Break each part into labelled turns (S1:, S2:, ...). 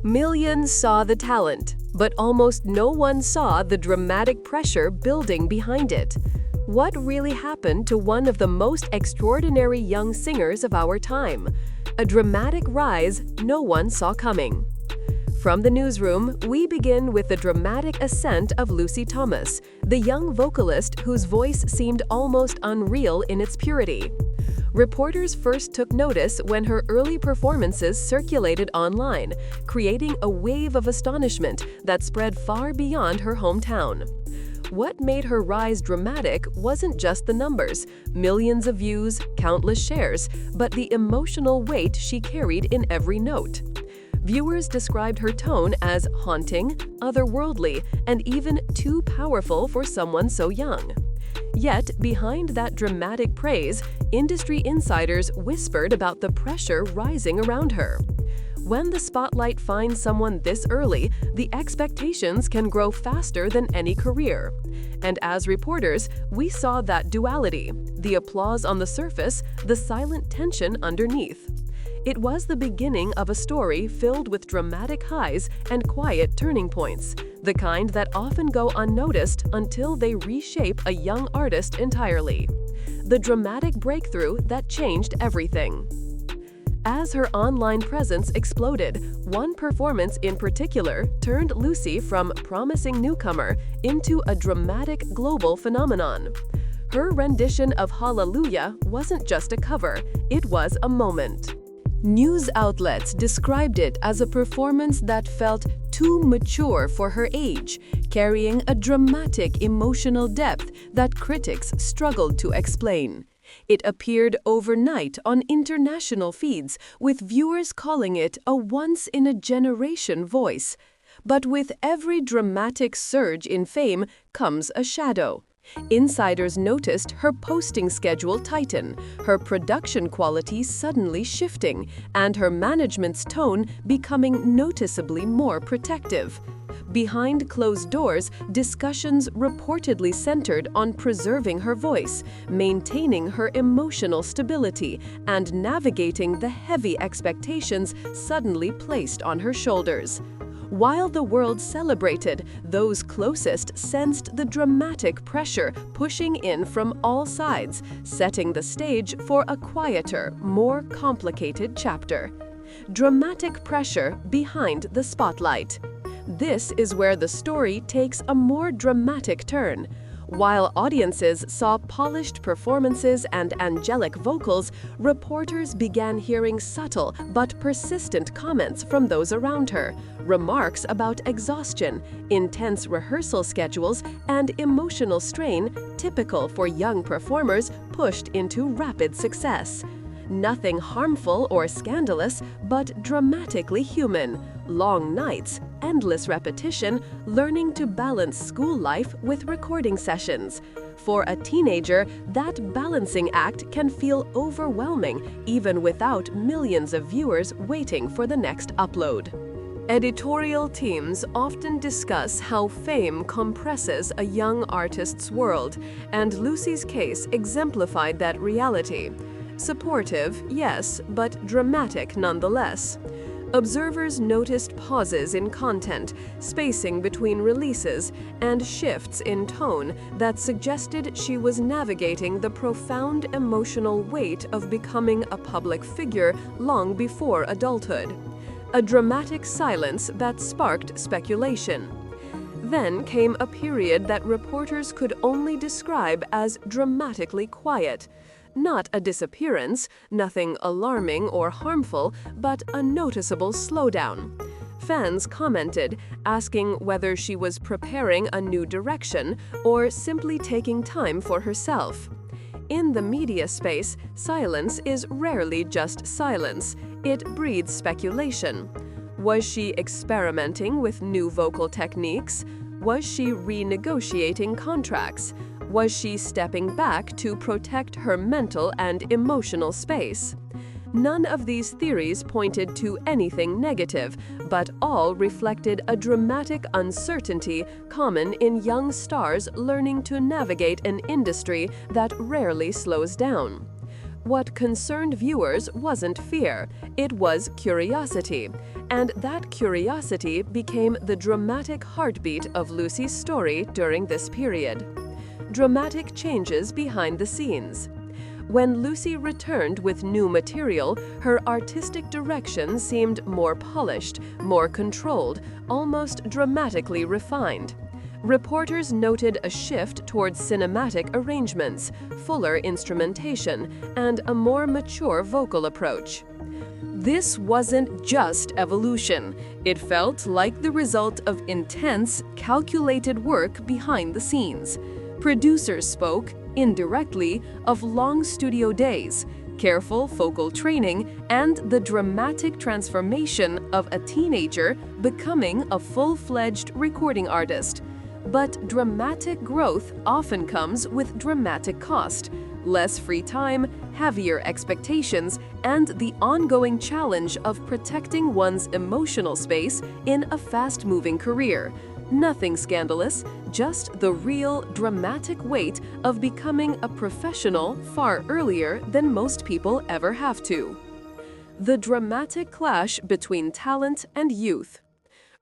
S1: Millions saw the talent, but almost no one saw the dramatic pressure building behind it. What really happened to one of the most extraordinary young singers of our time? A dramatic rise no one saw coming. From the newsroom, we begin with the dramatic ascent of Lucy Thomas, the young vocalist whose voice seemed almost unreal in its purity. Reporters first took notice when her early performances circulated online, creating a wave of astonishment that spread far beyond her hometown. What made her rise dramatic wasn't just the numbers, millions of views, countless shares, but the emotional weight she carried in every note. Viewers described her tone as haunting, otherworldly, and even too powerful for someone so young. Yet, behind that dramatic praise, industry insiders whispered about the pressure rising around her. When the spotlight finds someone this early, the expectations can grow faster than any career. And as reporters, we saw that duality, the applause on the surface, the silent tension underneath. It was the beginning of a story filled with dramatic highs and quiet turning points, the kind that often go unnoticed until they reshape a young artist entirely. The dramatic breakthrough that changed everything. As her online presence exploded, one performance in particular turned Lucy from promising newcomer into a dramatic global phenomenon. Her rendition of Hallelujah wasn't just a cover, it was a moment. News outlets described it as a performance that felt too mature for her age, carrying a dramatic emotional depth that critics struggled to explain. It appeared overnight on international feeds, with viewers calling it a once-in-a-generation voice. But with every dramatic surge in fame comes a shadow. Insiders noticed her posting schedule tighten, her production quality suddenly shifting, and her management's tone becoming noticeably more protective. Behind closed doors, discussions reportedly centered on preserving her voice, maintaining her emotional stability, and navigating the heavy expectations suddenly placed on her shoulders. While the world celebrated, those closest sensed the dramatic pressure pushing in from all sides, setting the stage for a quieter, more complicated chapter. Dramatic pressure behind the spotlight. This is where the story takes a more dramatic turn. While audiences saw polished performances and angelic vocals, reporters began hearing subtle but persistent comments from those around her, remarks about exhaustion, intense rehearsal schedules, and emotional strain typical for young performers pushed into rapid success. Nothing harmful or scandalous, but dramatically human. Long nights, endless repetition, learning to balance school life with recording sessions. For a teenager, that balancing act can feel overwhelming, even without millions of viewers waiting for the next upload. Editorial teams often discuss how fame compresses a young artist's world, and Lucy's case exemplified that reality. Supportive, yes, but dramatic nonetheless. Observers noticed pauses in content, spacing between releases, and shifts in tone that suggested she was navigating the profound emotional weight of becoming a public figure long before adulthood. A dramatic silence that sparked speculation. Then came a period that reporters could only describe as dramatically quiet. Not a disappearance, nothing alarming or harmful, but a noticeable slowdown. Fans commented, asking whether she was preparing a new direction or simply taking time for herself. In the media space, silence is rarely just silence. It breeds speculation. Was she experimenting with new vocal techniques? Was she renegotiating contracts? Was she stepping back to protect her mental and emotional space? None of these theories pointed to anything negative, but all reflected a dramatic uncertainty common in young stars learning to navigate an industry that rarely slows down. What concerned viewers wasn't fear, it was curiosity, and that curiosity became the dramatic heartbeat of Lucy's story during this period. Dramatic changes behind the scenes. When Lucy returned with new material, her artistic direction seemed more polished, more controlled, almost dramatically refined. Reporters noted a shift towards cinematic arrangements, fuller instrumentation, and a more mature vocal approach. This wasn't just evolution. It felt like the result of intense, calculated work behind the scenes. Producers spoke, indirectly, of long studio days, careful vocal training, and the dramatic transformation of a teenager becoming a full-fledged recording artist. But dramatic growth often comes with dramatic cost, less free time, heavier expectations, and the ongoing challenge of protecting one's emotional space in a fast-moving career. Nothing scandalous, just the real, dramatic weight of becoming a professional far earlier than most people ever have to. The dramatic clash between talent and youth.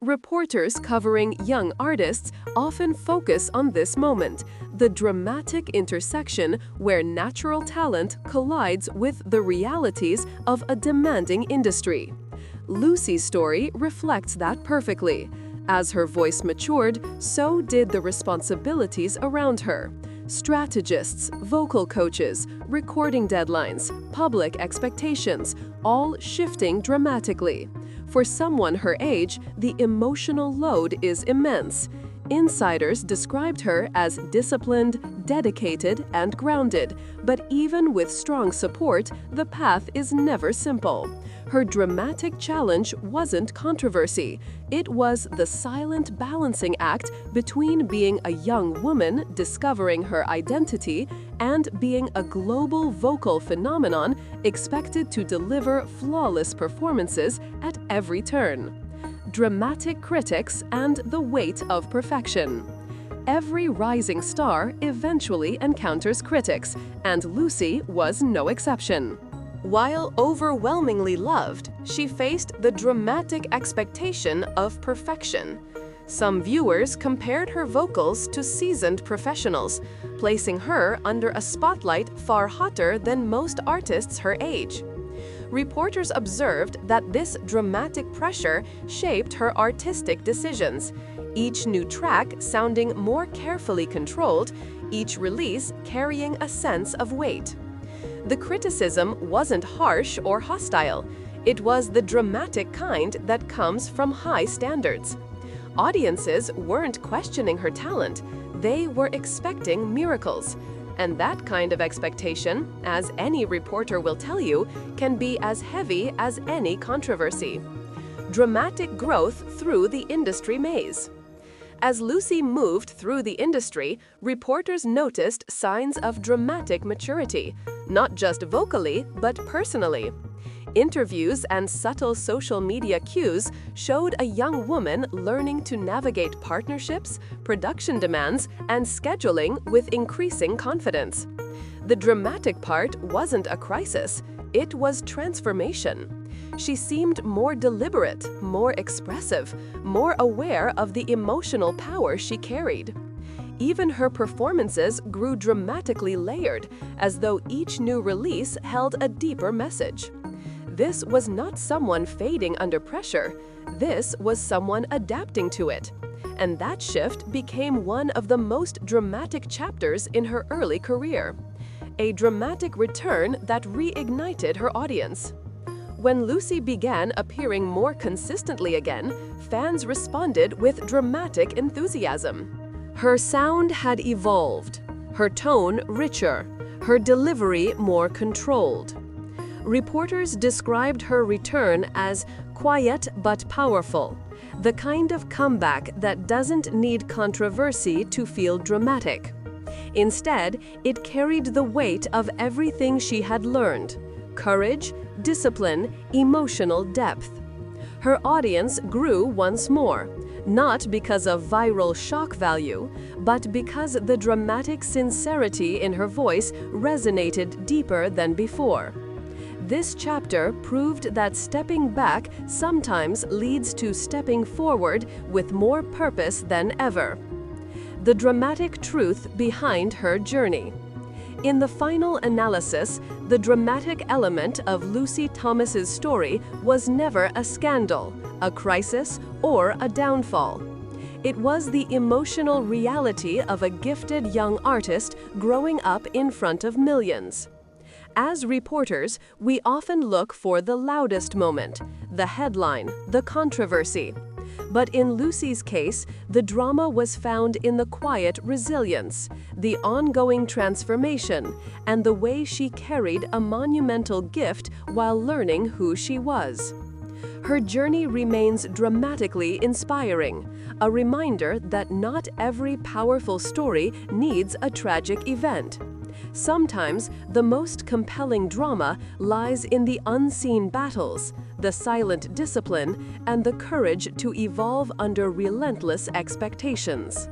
S1: Reporters covering young artists often focus on this moment, the dramatic intersection where natural talent collides with the realities of a demanding industry. Lucy's story reflects that perfectly. As her voice matured, so did the responsibilities around her. Strategists, vocal coaches, recording deadlines, public expectations, all shifting dramatically. For someone her age, the emotional load is immense. Insiders described her as disciplined, dedicated, and grounded, but even with strong support, the path is never simple. Her dramatic challenge wasn't controversy. It was the silent balancing act between being a young woman discovering her identity and being a global vocal phenomenon expected to deliver flawless performances at every turn. Dramatic critics and the weight of perfection. Every rising star eventually encounters critics, and Lucy was no exception. While overwhelmingly loved, she faced the dramatic expectation of perfection. Some viewers compared her vocals to seasoned professionals, placing her under a spotlight far hotter than most artists her age. Reporters observed that this dramatic pressure shaped her artistic decisions, each new track sounding more carefully controlled, each release carrying a sense of weight. The criticism wasn't harsh or hostile. It was the dramatic kind that comes from high standards. Audiences weren't questioning her talent, they were expecting miracles. And that kind of expectation, as any reporter will tell you, can be as heavy as any controversy. Dramatic growth through the industry maze. As Lucy moved through the industry, reporters noticed signs of dramatic maturity, not just vocally, but personally. Interviews and subtle social media cues showed a young woman learning to navigate partnerships, production demands, and scheduling with increasing confidence. The dramatic part wasn't a crisis, it was transformation. She seemed more deliberate, more expressive, more aware of the emotional power she carried. Even her performances grew dramatically layered, as though each new release held a deeper message. This was not someone fading under pressure, this was someone adapting to it. And that shift became one of the most dramatic chapters in her early career. A dramatic return that reignited her audience. When Lucy began appearing more consistently again, fans responded with dramatic enthusiasm. Her sound had evolved, her tone richer, her delivery more controlled. Reporters described her return as quiet but powerful, the kind of comeback that doesn't need controversy to feel dramatic. Instead, it carried the weight of everything she had learned: courage, discipline, emotional depth. Her audience grew once more, Not because of viral shock value, but because the dramatic sincerity in her voice resonated deeper than before. This chapter proved that stepping back sometimes leads to stepping forward with more purpose than ever. The dramatic truth behind her journey. In the final analysis, the dramatic element of Lucy Thomas's story was never a scandal, a crisis, or a downfall. It was the emotional reality of a gifted young artist growing up in front of millions. As reporters, we often look for the loudest moment, the headline, the controversy. But in Lucy's case, the drama was found in the quiet resilience, the ongoing transformation, and the way she carried a monumental gift while learning who she was. Her journey remains dramatically inspiring, a reminder that not every powerful story needs a tragic event. Sometimes, the most compelling drama lies in the unseen battles, the silent discipline, and the courage to evolve under relentless expectations.